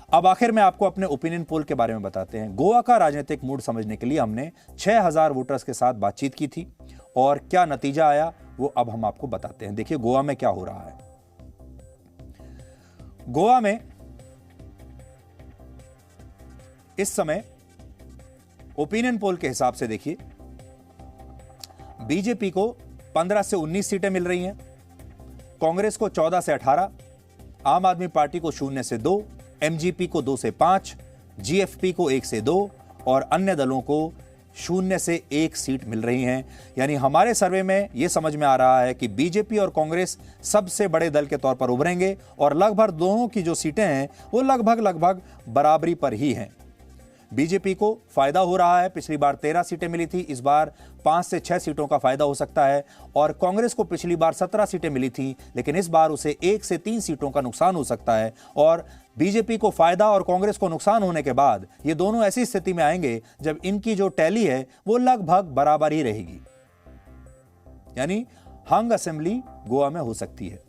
अब आखिर में आपको अपने ओपिनियन पोल के बारे में बताते हैं। गोवा का राजनीतिक मूड समझने के लिए हमने 6000 वोटर्स के साथ बातचीत की थी और क्या नतीजा आया वो अब हम आपको बताते हैं। देखिए गोवा में क्या हो रहा है। गोवा में इस समय ओपिनियन पोल के हिसाब से देखिए बीजेपी को 15 से 19 सीटें मिल रही हैं, कांग्रेस को 14 से 18, आम आदमी पार्टी को 0 से 2, एमजीपी को 2 से 5, जीएफपी को 1 से 2 और अन्य दलों को 0 से 1 सीट मिल रही हैं। यानी हमारे सर्वे में यह समझ में आ रहा है कि बीजेपी और कांग्रेस सबसे बड़े दल के तौर पर उभरेंगे और लगभग दोनों की जो सीटें हैं वो लगभग बराबरी पर ही हैं। बीजेपी को फायदा हो रहा है, पिछली बार 13 सीटें मिली थी, इस बार 5 से 6 सीटों का फायदा हो सकता है और कांग्रेस को पिछली बार 17 सीटें मिली थी लेकिन इस बार उसे 1 से 3 सीटों का नुकसान हो सकता है। और बीजेपी को फायदा और कांग्रेस को नुकसान होने के बाद ये दोनों ऐसी स्थिति में आएंगे जब इनकी जो टैली है वो लगभग बराबर ही रहेगी, यानी हंग असेंबली गोवा में हो सकती है।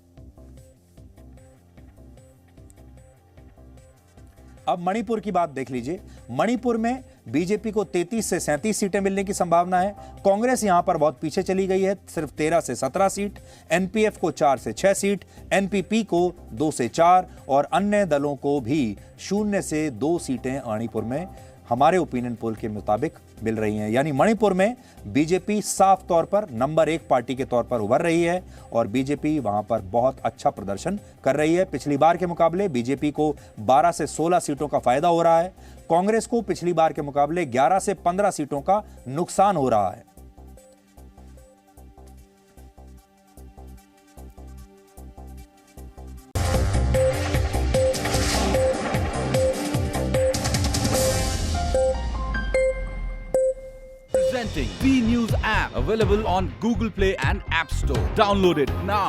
अब मणिपुर की बात देख लीजिए। मणिपुर में बीजेपी को 33 से 37 सीटें मिलने की संभावना है। कांग्रेस यहां पर बहुत पीछे चली गई है, सिर्फ 13 से 17 सीट, एनपीएफ को 4 से 6 सीट, एनपीपी को 2 से 4 और अन्य दलों को भी 0 से 2 सीटें मणिपुर में हमारे ओपिनियन पोल के मुताबिक मिल रही हैं। यानी मणिपुर में बीजेपी साफ तौर पर नंबर 1 पार्टी के तौर पर उभर रही है और बीजेपी वहां पर बहुत अच्छा प्रदर्शन कर रही है। पिछली बार के मुकाबले बीजेपी को 12 से 16 सीटों का फायदा हो रहा है, कांग्रेस को पिछली बार के मुकाबले 11 से 15 सीटों का नुकसान हो रहा है। Presenting B News app, available on Google Play and App Store. Download it now.